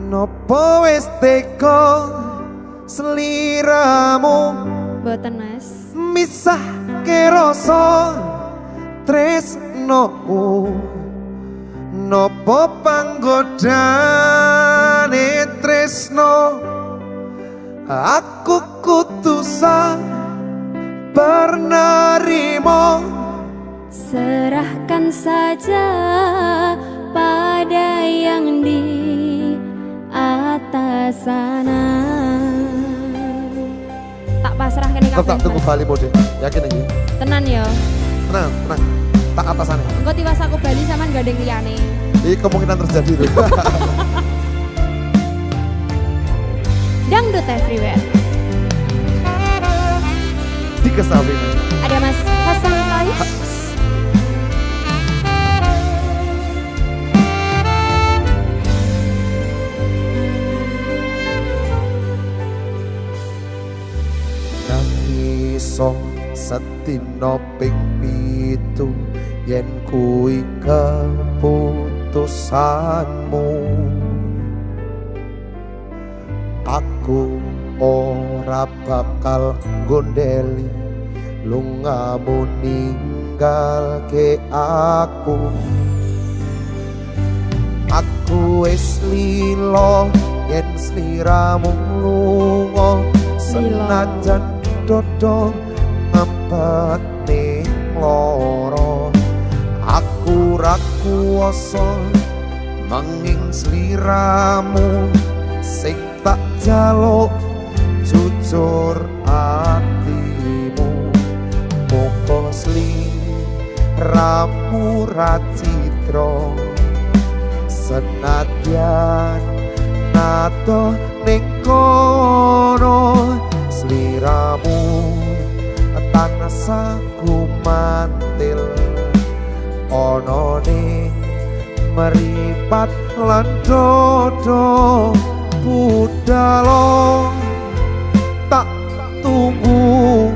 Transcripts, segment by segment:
Nopo wis teko sliramu Mboten Mas. misah ke rasa tresnoku. Nopo panggodane tresno aku kudu sabar nerimo. Serahkan saja pada yang di atas sana. Tak pasrah kene kabeh. Tak tunggu bali mode. Yakin iki? Tenan ya. Tenang, tenang. Tak atasane. Engko tiwas aku bali sampean gandeng liyane. Ini kemungkinan terjadi tuh. Dangdut everywhere. Di kesampingan. Ada Mas Hasan Faiz. Iso setino ping pitu yen kuwi keputusanmu. Aku ora bakal gondeli lungamu ninggalke aku. Aku wis lilo yen sliramu lunga senajan dodo ngempet ning loro. Aku ra kuwasa manging sliramu sing tak jaluk jujur atimu. Moko sliramu ra citra senadyan nato ning kono. Sliramu tanasaku mantil ono ning meripat lan dodo budalo. Tak tunggu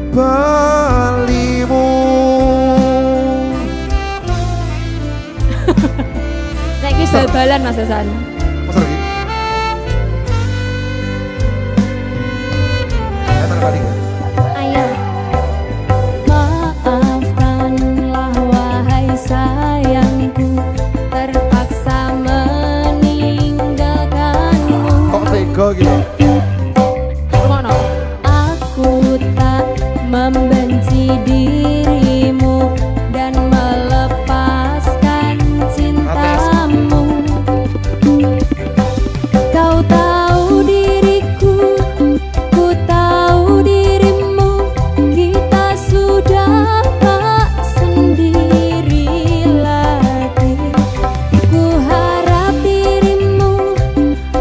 balimu. Nek iki bal-balan Mas Hasan. Pasar iki. Ayo. Maafkanlah wahai sayangku, terpaksa meninggalkanmu. Kok tega gitu? Ngono. Aku tak membenci dirimu dan melepaskan cintamu. Kau tahu diriku, ku tahu dirimu. Kita sudah tak sendiri lagi. Ku harap dirimu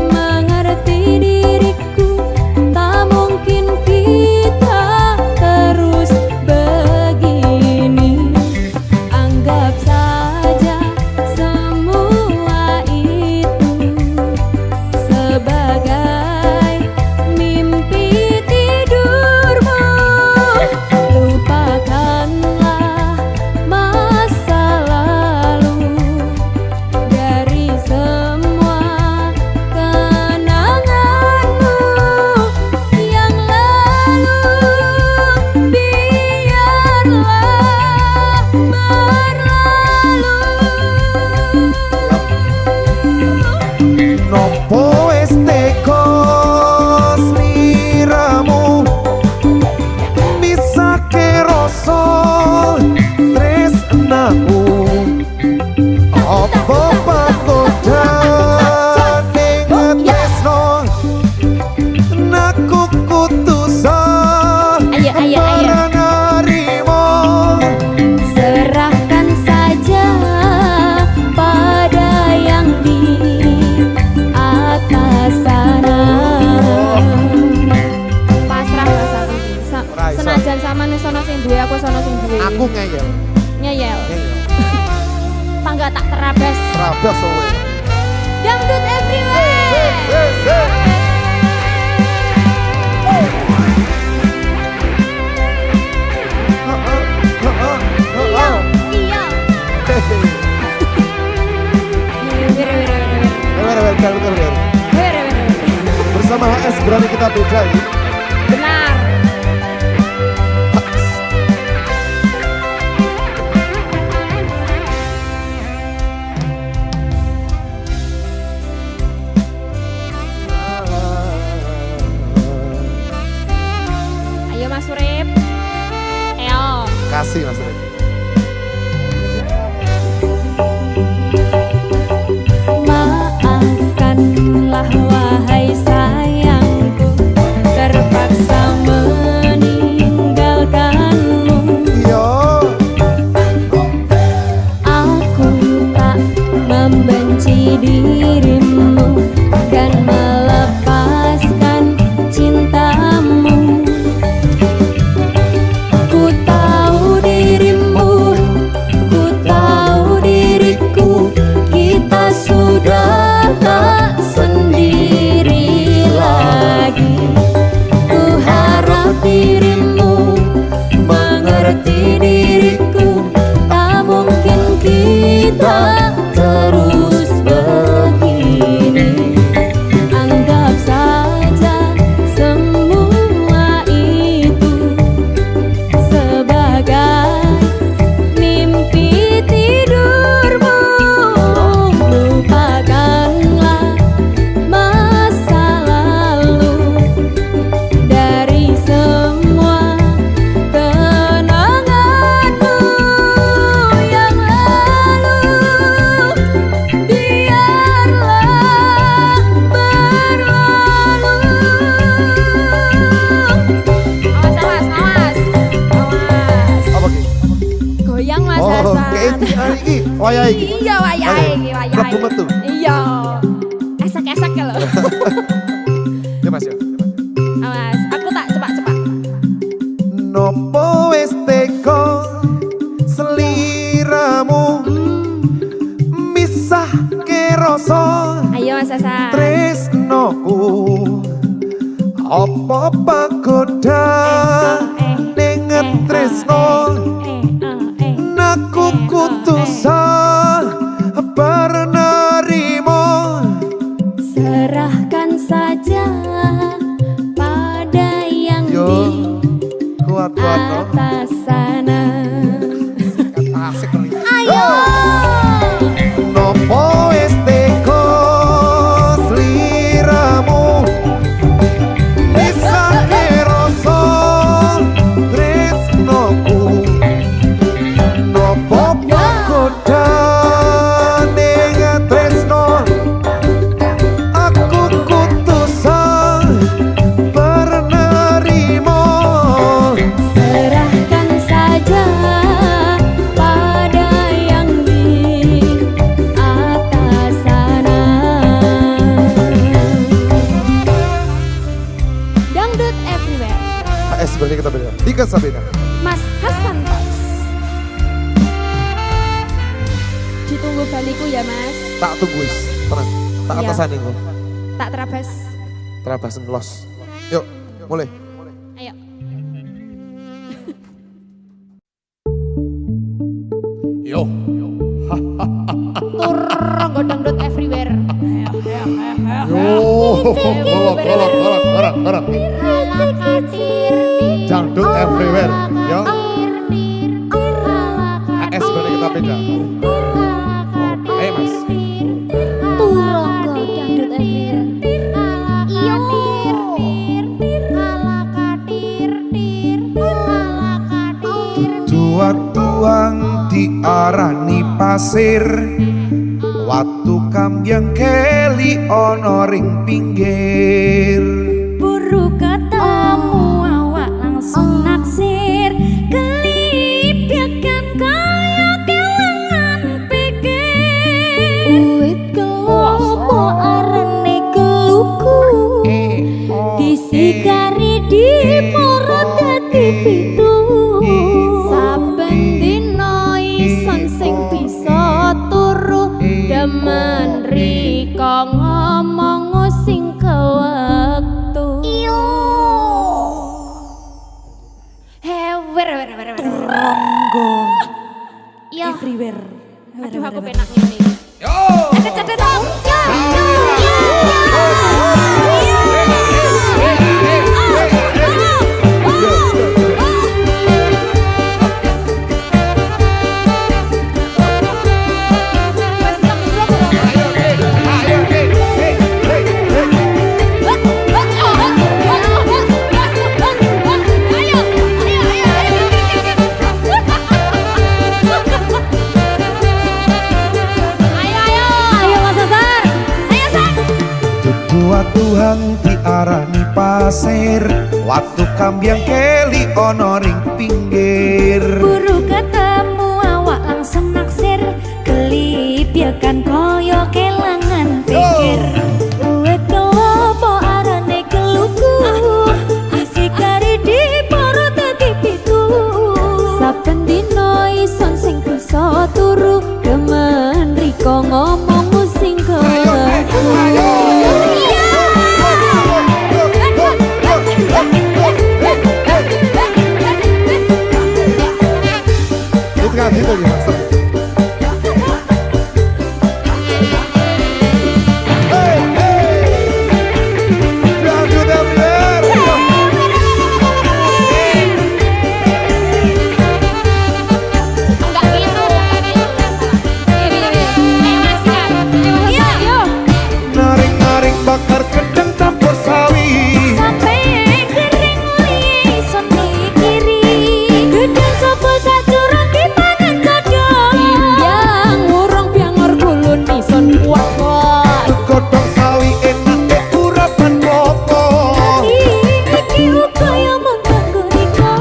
mengerti diriku. Tak mungkin kita terus begini. Anggap saja semua itu sebagai mimpi tidurmu. Lupakanlah masa lalu dari semua kenanganmu yang lalu. Biarlah berlalu. Nopo wis teko sliramu misake rasa tresnaku. Apa panggodane ngetresno naku kudu Ayo, ayo, ayo. nerimo. Serahkan saja pada yang di atas sana. Pasrah Mas aku iki. Ora iso. Senajan sampean wis ana sing duwe, aku wis ana sing duwe. Aku ngeyel. Ngeyel. Ngeyel. Pangga tak terabas. Terabas sowe. Dangdut everywhere. Kalau kita beda ini. Benar. Ayo Mas Urip. Ayo. Kasih Mas Ren. Maafkanlah wahai sayangku, terpaksa meninggalkanmu. Yo. Aku tak membenci dirimu dan melepaskan cintamu. Ku tahu dirimu, ku tahu diriku, kita sudah tak sendiri lagi. Ku harap dirimu mengerti diriku, tak mungkin kita terus begini. Anggap saja semua itu sebagai mimpi tidurmu. Lupakanlah masa lalu dari semua kenanganmu yang lalu. Biarlah berlalu. Awas, awas, awas, awas. Apa ki? Goyang Mas Oh, Hasan. kayak iki. Wayah iki. Iya, wayahe iki, wayahe. Klebu metu. Iya. Esek-esek ya lho. Ya Mas ya. Awas, aku tak cepak-cepak. Nopo wis teko seliramu misah ke rasa Ayo Mas Hasan. tresnoku apa pagoda ning tresno naku kutusa bernerimo. Serahkan saja pada yang Yo, di kuat-kuat no. atas sana. Asik kali. Ayo. Nopo wis teko sliramu bisa rasa tresnoku nopo pagoda ning tresno aku kutusan bernerimo. Serahkan saja pada yang di atas sana. Dangdut everywhere. Sebenarnya kita beda. Dika Sabina. Mas Hasan Tos. Ditunggu baliku ya Mas. Tak tunggu wis. Tenang. Tak Iya. atasan iku. Tak terabas. Terabasen los. Yuk, mulai. Ayo. Yo. Turun dangdut everywhere. Golok. Dangdut everywhere. Yo. AS berarti kita beda. Ayo Mas. Turun dangdut everywhere. Iyo. Tuang diarani pasir. Watu kambyang keli ono ring pinggir. Buru ketemu awak langsung naksir. Kelipyakan kaya kelangan pikir. Uit kelopo arene keluku. Disikari di moro dadi pitu. Saben dina ison sing bisa turu. Demen riko ngomong sing kewektu. Iyo. Hewer. Ronggo Iya. everywhere. Aduh aku penak ini. Yo. Cedet dong. Tuhan diarani pasir, waktu kambyang keli ono ring pinggir. Buru ketemu awak langsung naksir, kelip ya kan koyo kelangan pikir. Uwet kelopo arane keluku, disikari di poro dadi pitu. Saben dino ison sing bisa turu, demen riko ngomong sing Itu ya, Mas. Naring-naring bakar gedang campur sawi. sampai kering uli ison mikiri. Gedang sopo sajurang dipangan kodok. Yang urung biangor kulun ison kuat. Godhong sawi enak urapan klopo. Iki uga yo mung kanggo riko.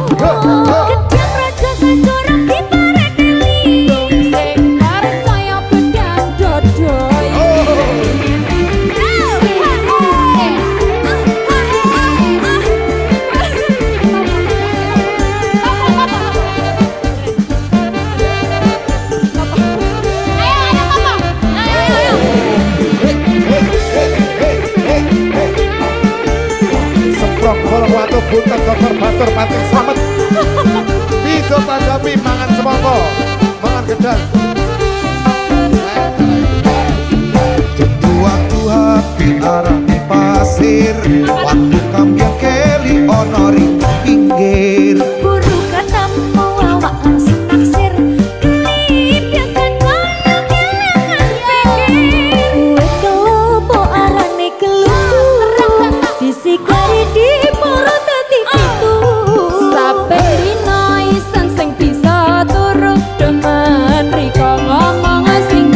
Gedang raja sajurang dipareteli. Sing percaya bedang dodoi. Semprong bolong watu buntet dokter batur pating slamet. Bisa tandapi mangan semangka, mangan gedang. Waktu hati arani pasir, waktu kambyang keli ono ring pinggir. Buru ketemu awak langsung naksir, kelip ya kan koyo kelangan pikir. Uwet kelopo arane keluku, disikari di poro dadi pitu. Saben dino ison sing bisa turu, demen riko ngomong sing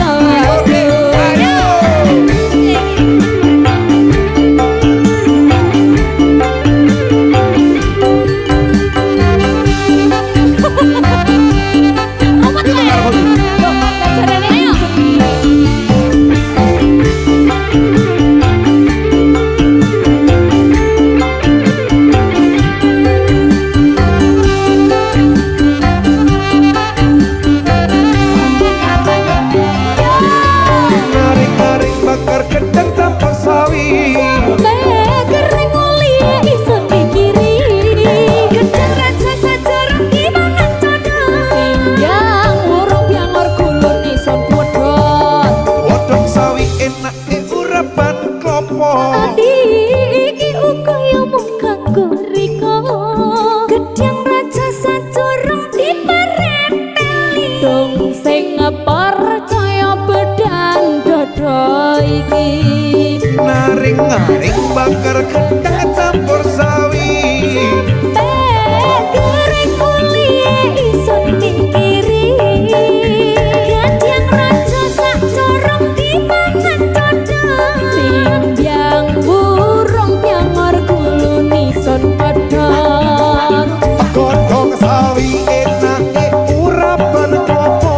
Naring-naring bakar gedang campur sawi. kering uli ison mikiri. Gedang raja sajurang dimangan codok. Yang urung biangor kulun ison podot. Godhong sawi enak urapan klopo. Adi iki uga yo mung kanggo riko. Gedang raja sajurang dipareteli. Dong sing percaya bedang dodo iki. Naring-naring bakar gedang campur sawi. Kering uli ison mikiri. Gedang raja sajurang dimangan codok. Timbyang burung biangor kulun ison podot. Godhong sawi enak urapan klopo.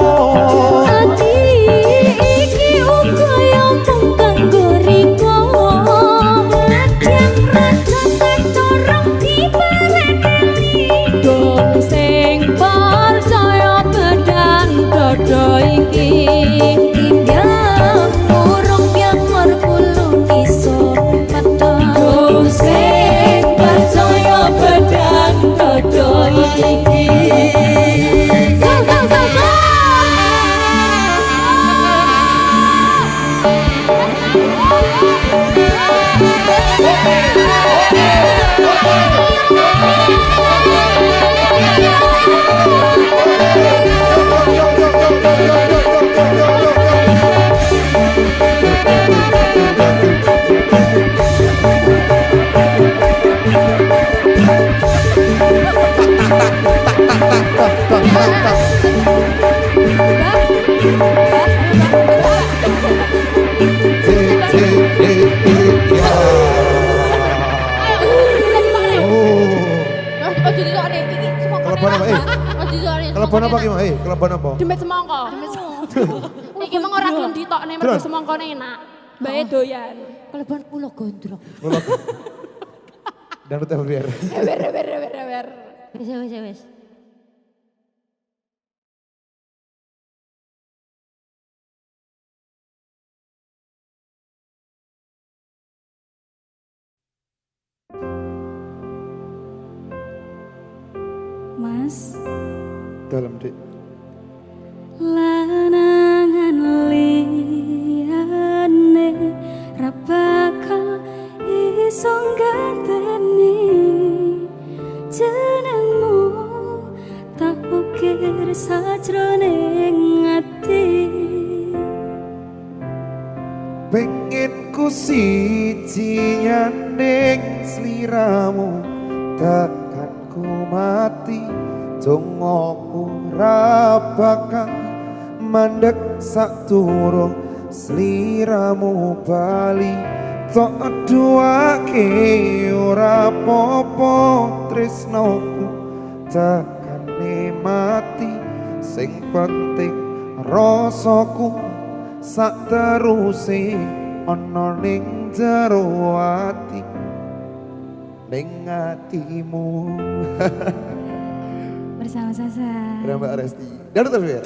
Ati iki uga yo mung kanggo riko. Gedang raja sajurang dipareteli. Dong sing percaya bedang dodo iki. Timbyang burung biangor kulun ison podot. Dong sing percaya bedang dodo iki. Ya. Kelebon apa? Kelebon apa ki, Mak? Kelebon apa? Demet semangka. Iki mah ora gelem ditokne mergo semangkane enak. Bae doyan. Kelebon ulo gondrong. Ulo. Dangdut LBR. Wer. Wis. Mas Dalam Dik. lanangan liyane ra bakal iso ganteni jenengmu tak ukir sajroning ati Pengen ku siji nyanding sliramu takkan ku mati dongoku ra bakal mandek saturung sliramu bali tok duake ora popo tresnoku takkan mati sing penting rasaku sak teruse ana ning jero ati ning atimu bersama Sasa. Mbak Resti. Dangdut LBR.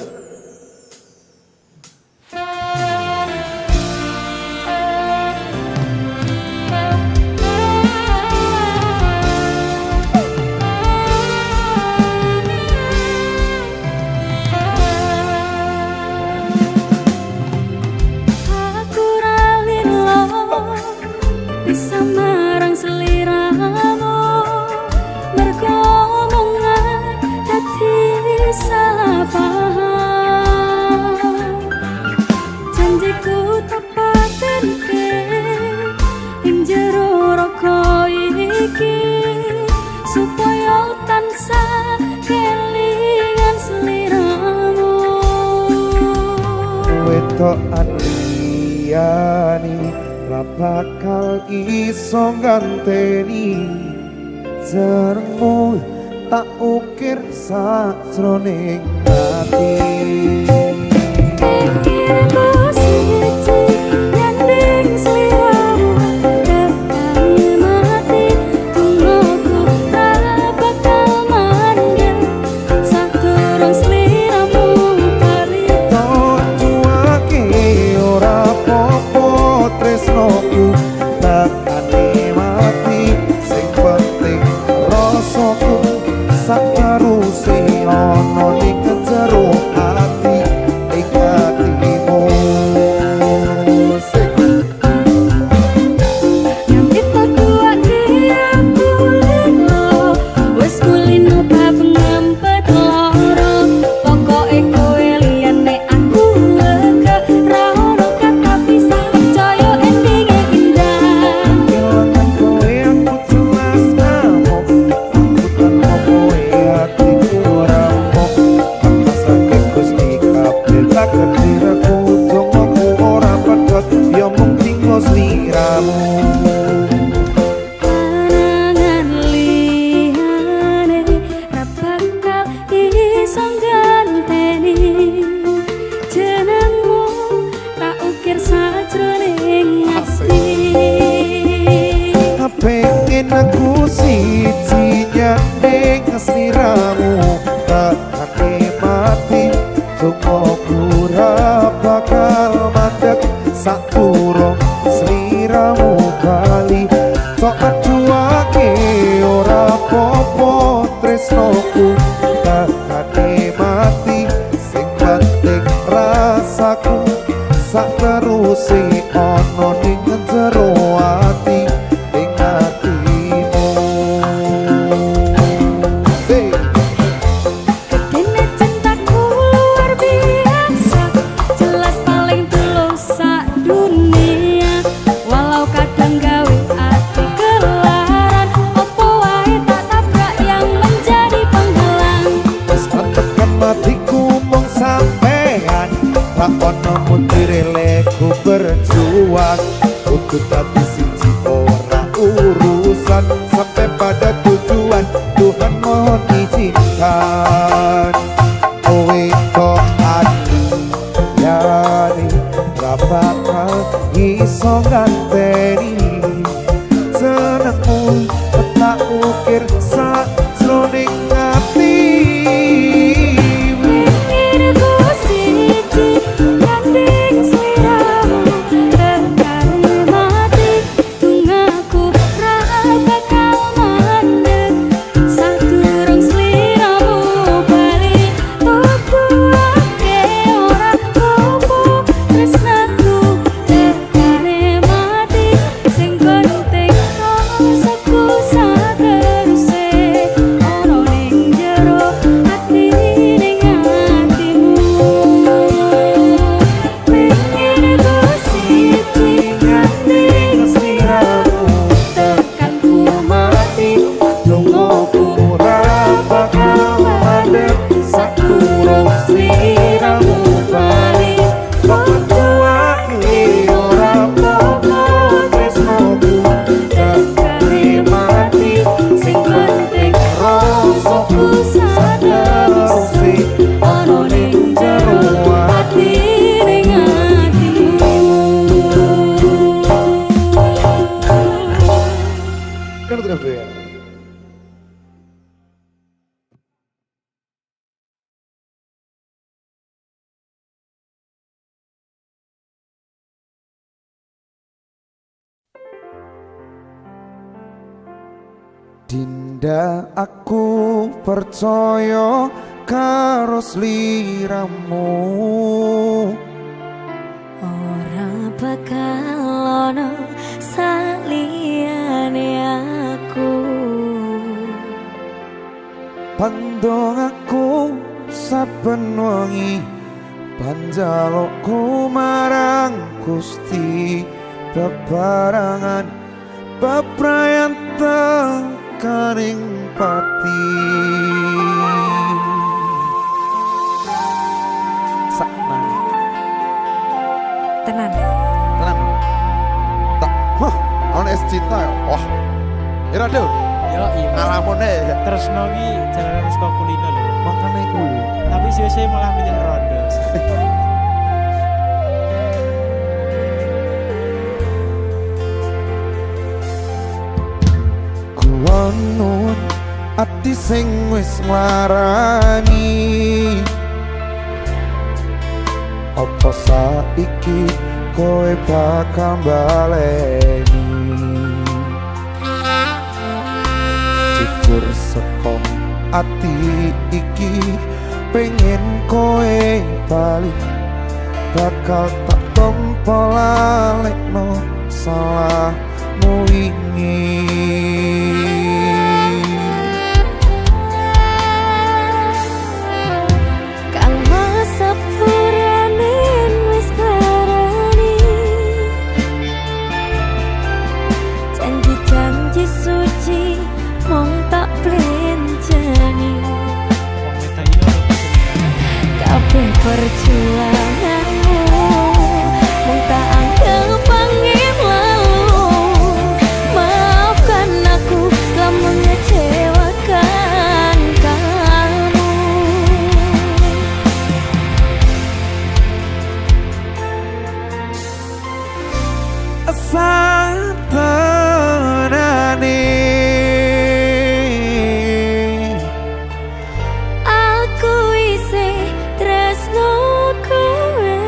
Aku ralilo bisa marang seliramu mergo omongan dadi salah paham janjiku tak patenke ing jero raga iki supaya tansah kelingan seliramu wetokan liyane ra bakal iso ganteni jarmu tak ukir sajroning ati pikirku siji nyanding sliramu tekani mati tungguku ra bakal mandek sadurung sliramu bali tuake ora popo tresnoku takane mati sing penting rasaku sak teruse ana ning jero ati ing atimu nyambit kuat aku lino wis kulino bab ngempet loro pokoke kowe liyane aku lega ra ono kata bisa percaya endinge indah kelangan kowe aku jelas ngamuk aku tanpa kowe hatiku ora mok pasake Gusti kabeh tak kediraku dongoku ora padha ya mung tinggo sliramu Anangan liyane ra bakal iso ganteni jenengmu tak ukir sajroning ati pengen aku siji nyanding sliramu takkan mati dongoku ora bakal mandek saturung sliramu bali tok aduake ora popo tresnoku takkan mati sing penting rasaku sak teruse ana ning jero ati ing atimu Dene cintaku luar biasa jelas paling tulus sak dunia walau kadang gawe ati kelaran opo wae tak tabrak yang menjadi penghalang wis tekan matiku mung sampean ra ono mutireleku berjuang kudu dadi siji ora urusan sampai pada tujuan Tuhan mohon izin pilihan kowe kok adiyane ra bakal iso nganteni senengmu tak ukir sajroning ati Pikirku siji gandeng sliramu tekani mati tungaku ra bakal mandeg sadurung sliramu bali tuku ake ora apa tresnaku tekani mati sing penting rasaku sateruse ono ning jero ati ning atimu pikirku siji gandeng sliramu tekanku mati lungaku ora bakal mandeg sadurung sliramu bali tuku ake ora apa tresnaku tekani mati sing penting rasaku sateruse ono ning jero ati ning atimu Kan terus ya. Dinda aku percaya karo sliramu ora bakal ono saliyane aku pandong aku saben wengi panjalukku marang Gusti bebarangan bebrayan tekaning pati sakman tenan Tenang. Tak. Wah, ono es cinta ya. Wah. Ira Dul. Yo iya. Ngalamune Tresno ki jalanan saka kulino lho. makane kuwi. Tapi suwe-suwe malah milih rondo. Kuwonun ati sing wis nglarani apa saiki kowe bakal baleni jujur saka ati iki pengen kowe balik bakal tak tompo lalekno salahmu wingi kang sepuranen wis klarani janji-janji suci mong tak plenceni Wong wedok iki ora kesenengan. kabeh perjuanganmu mung tak anggap angin lalu maafkan aku telah mengecewakan kamu satenane aku isih tresno kowe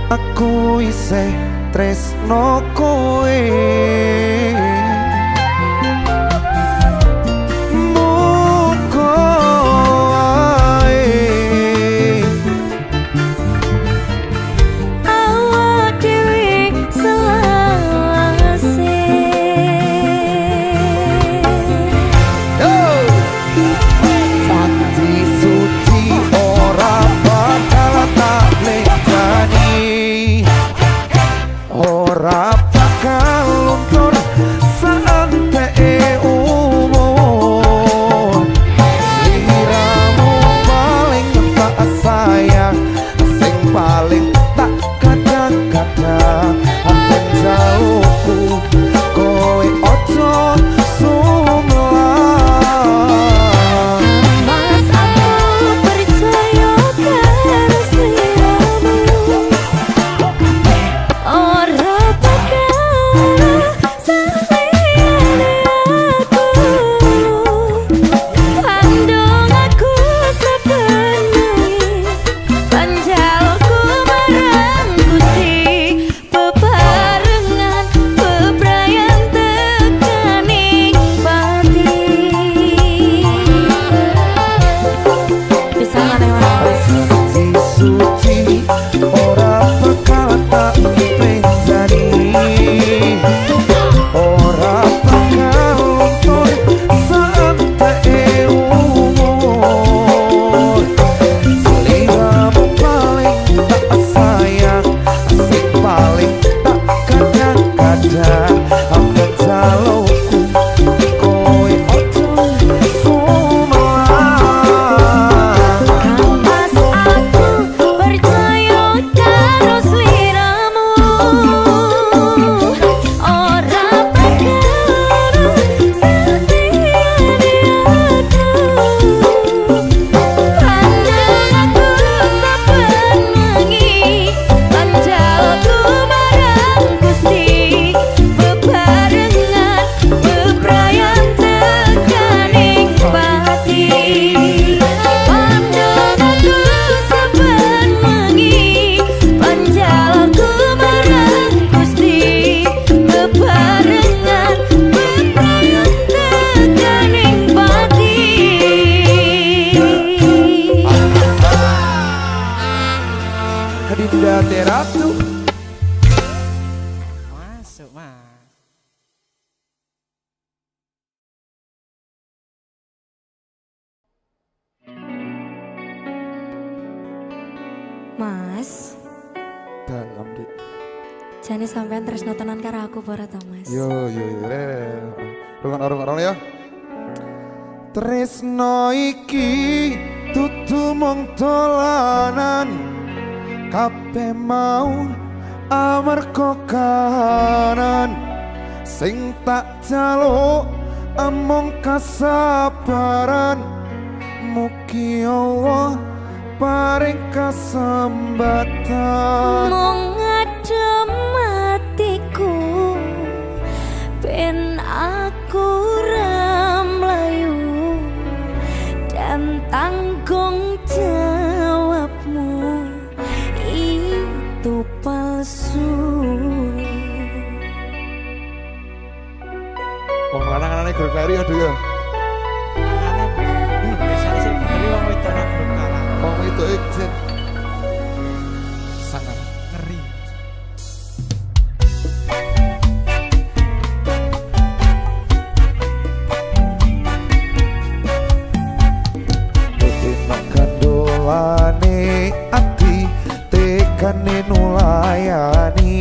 aku isih tresno kowe. Muga wae awak dhewe selawase. Pati suci ora bakal tak lekani, ora bakal luntur saantee umur. Sliramu paling tak sayang, sing paling tak kadang-kadang akan jauhku kowe ojo sumlah. Mas aku percaya karo sliramu, ora bakal saliyane aku. Pandang aku sepenuhi, panjalku marang Gusti, bebarengan bebrayan tekaning pati. Bisa nggak nih mas? Suci ora bakal tak penjani, ora bakal luntur saantee umur. Sliramu paling tak sayang, sing paling tak kadang-kadang akan jalukku kowe ojo sumlah. Mas aku percaya karo sliramu, ora bakal saliyane aku. Pandang aku saben wengi, panjalku marang Gusti, bebarengan bebrayan tekaning pati. Pandang aku saben wengi, panjalku marang Gusti, bebarengan bebrayan tekaning pati. Dinda Teratu Masuk mas. Mas, dalam di jane sampean tresno tenan karo aku para to, Mas? Yo rungan ya. tresno iki dudu mung dolanan, kabeh mau amarga kahanan. Sing tak jaluk amung kasabaran, mugi Allah paring kasambatan. Mung adem atiku ben aku ra mlayu, dan tanggung jawabmu itu palsu. Wong lanang anane gregari aduh ya. Biasanya sih ngeri wong wedok ora gelem kalah. Wong itu ikjen sangat Ngeri. Kandolane ati tekane nulayani,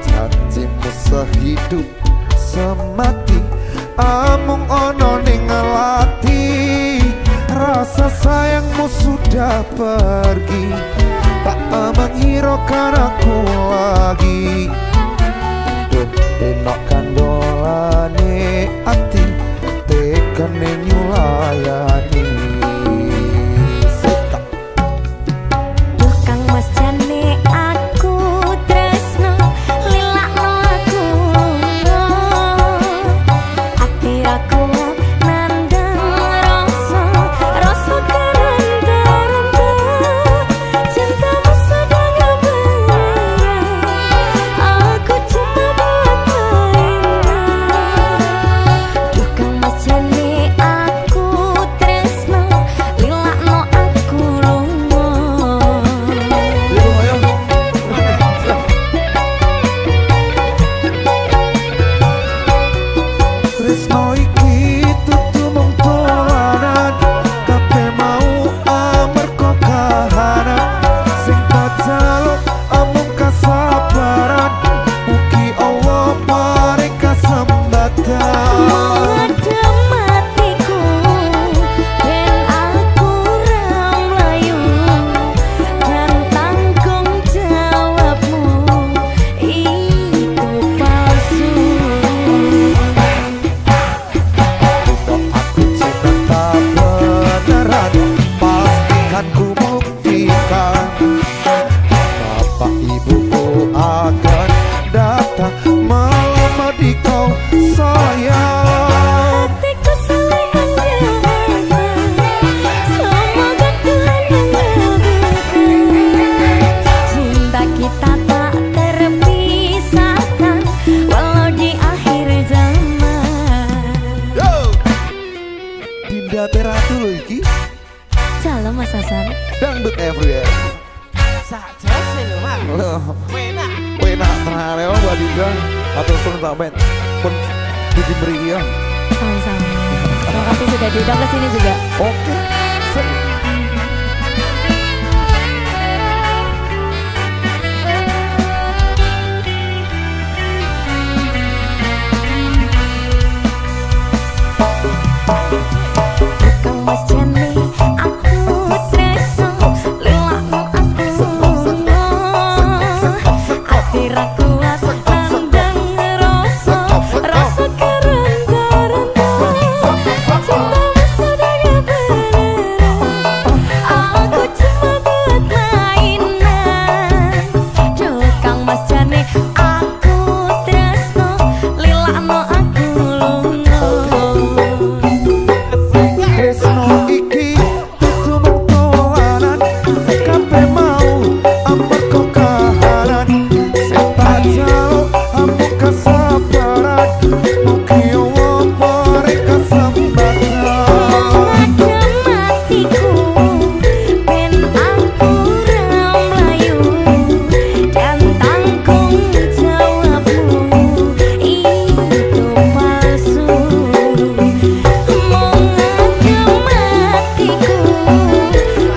janjimu sehidup semati amung ono ning lati. Rasa sayangmu sudah pergi, tak menghiraukan aku lagi. Duh enok kandolane ati tekane nyulayani. Kang Mas jane aku tresno, lilakno aku lunga. Ati aku nandang rasa karanta-ranta, cintamu sedang dangdut ratu lho iki. Salam Mas Hasan. Dangdut everywhere. Sak jose lho, Mas. Loh, Enak. enak tenan ya Mbak Dinda. Atur suwun tak ben. Pun iki mriki ya. Sama-sama. Terima kasih sudah diundang ke sini juga. Oke. Kang Mas Jani, aku tresno, lelakno aku. Ati ra kuat pandang rasa, rasa kerenda-renda. Cinta sudah beneran, aku cuma buat mainan. Duh Kang Mas Jani, aku tresno, lelakno aku lunga. Tresno iki dudu mung dolanan, kabeh mau amarga kahanan. Sing tak jaluk amuk kesabaran, mugi apa rek kesempatan. Matiku ben aku ra mlayu dan tanggung jawabmu itu palsu. Mong matiku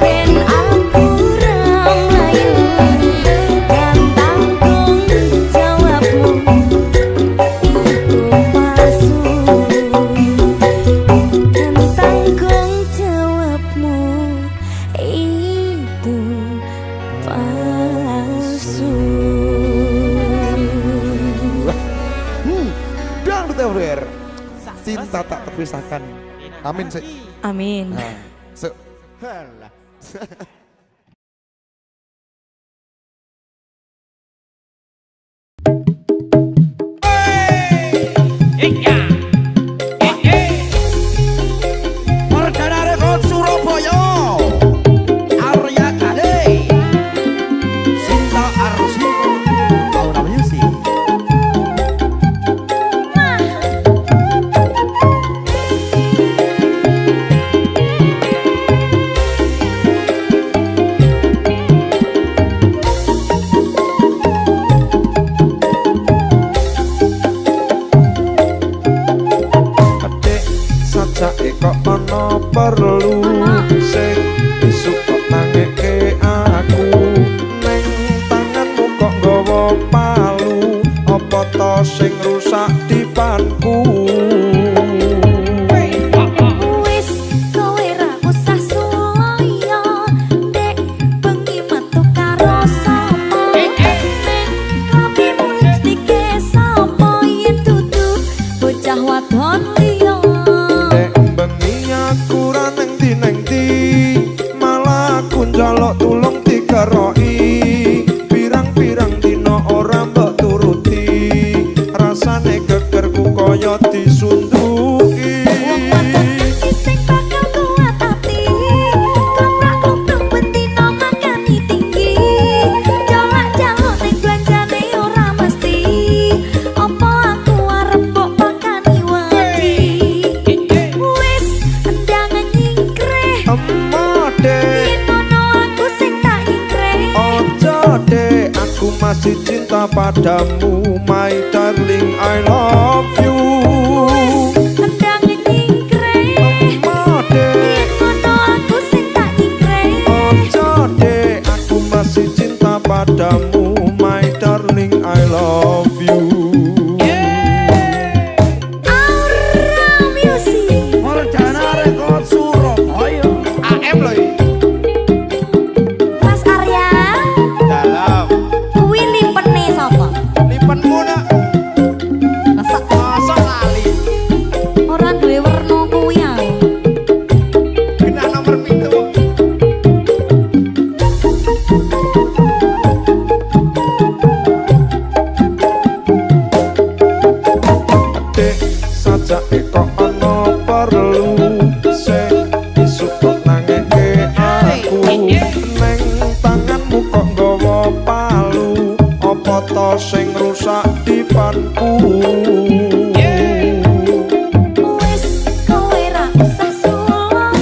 ben aku ra mlayu dan tanggung jawabmu itu palsu. Dan tanggung jawabmu itu palsu. Dangdut everywhere. Sak Cinta jose. tak terpisahkan. Enak Amin sih. hati. Amin. Nah, Halah. Perdana Rekod Surabaya. Arya Kale. Sinta Arsi. Aura Music. Adik sajake kok ana perlu sing isu kok nangeke aku ning tanganmu kok nggawa palu apa to sing rusak dipanku. Wis kowe ra usah suloyo, Dek, bengi metu karo sapa? Ning rapimu lipstike sapa yen dudu bocah wadon liya. Nek bengi aku ra neng ndi malah aku njaluk tulung dikeroki pirang-pirang dina ora mbok turuti rasane gegerku kaya disunduki. Sing bakal kuat ati, klemprak-klemprong bendina makani tinggi. Jalak-jaluk ning belanjane ora mesti, apa aku arep mbok pakani wedi. Wis endang nyingkrih, Emo dek, yen ono aku sing tak ingkrih. ojo dek, aku masih cinta padamu, my darling, I love you. Endang nyingkrih, Emo dek, yen ono aku sing tak ingkrih. ojo dek, aku masih cinta padamu, my darling, I love you. Aura Music. Perdana Rekod Surabaya. AM loh ini. Mas Arya, Dalam. kuwi limpene sapa? Lipenmu nak. Masa Masa lali. ora duwe werna kuwi aku. Kena nomor pintu. Dek sajake kok ana perlu sing isu kok nangeke aku neng tanganmu kok nggawa palu apa to sing rusak dipanku. Wis kowe ra usah suloyo,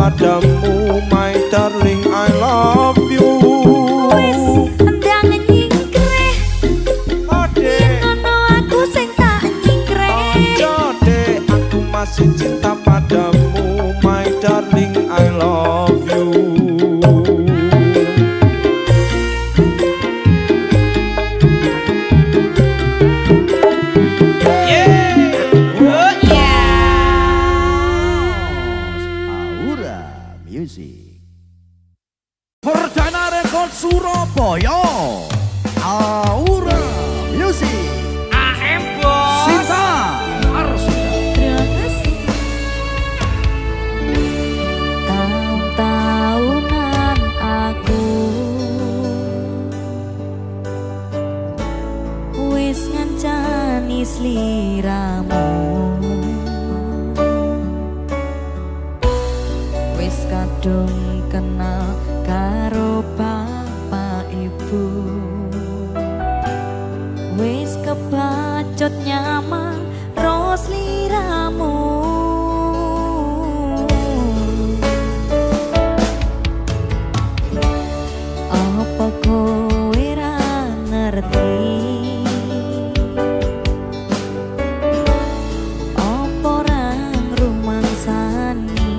padamu my darling I love you. Wis ndang nyingkreh yen ngono aku sing tak nyingkreh. Ojo dek, aku masih cinta padamu my darling I love you. Aura Music. Perdana Rekod Surabaya. Aura Music. AM Bos. Sinta Arsita. Terima kasih. Tahun-tahunan aku wis ngancani sliramu, wis kadung kenal karo bapak ibu, wis kebacut nyaman ro sliramu. Apa kowe ra ngerti apa orang rumangsani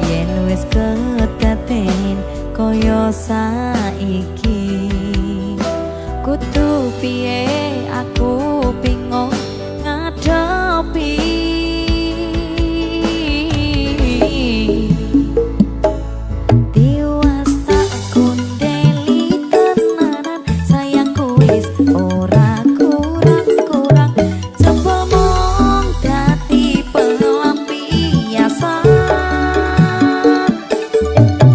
yen wis kedaten kaya saiki, kudu piye aku bingung ngadepi. Tiwas tak kundeli tenanan, sayangku wis ora kurang-kurang, coba mong dadi pelampiasan.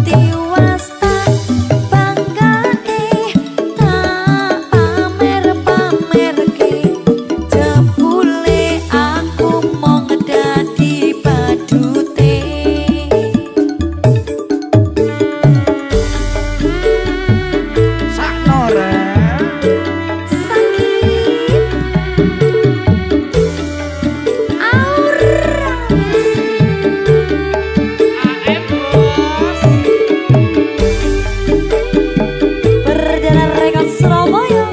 Tiwas tak banggane, tak pamer-pamerke, jebule aku mong dadi badute. Saknore. Sakit Aura AM Bos. Perdana Rekod Surabaya.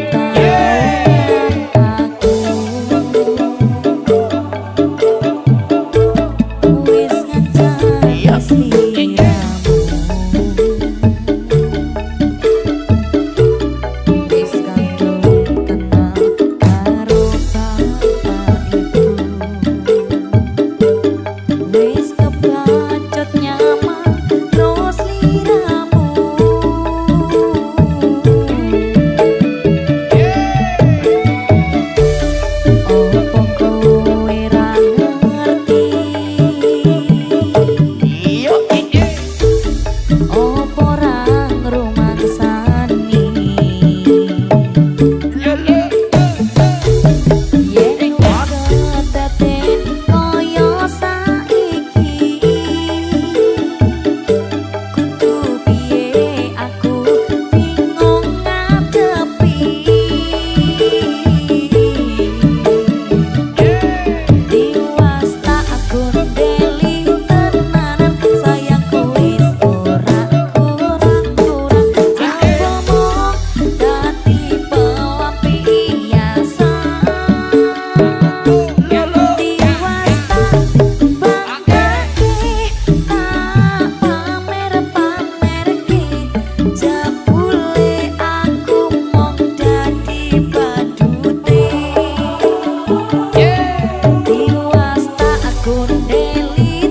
Tahun-tahunan aku wis ngancani sliramu, wis kadung kenal karo bapak ibu, wis kebacut nyaman ro sliramu. Apa kowe ra ngerti Iyo iki. apa orang rumangsani yen wis kedaten kaya saiki, kudu piye aku bingung ngadepi. Tiwas tak kundeli tenanan, sayangku wis ora kurang-kurang, coba mong dadi pelampiasan. Tiwas tak banggane, tak pamer-pamerke, jebule aku mong dadi badute. Tiwas tak kundeli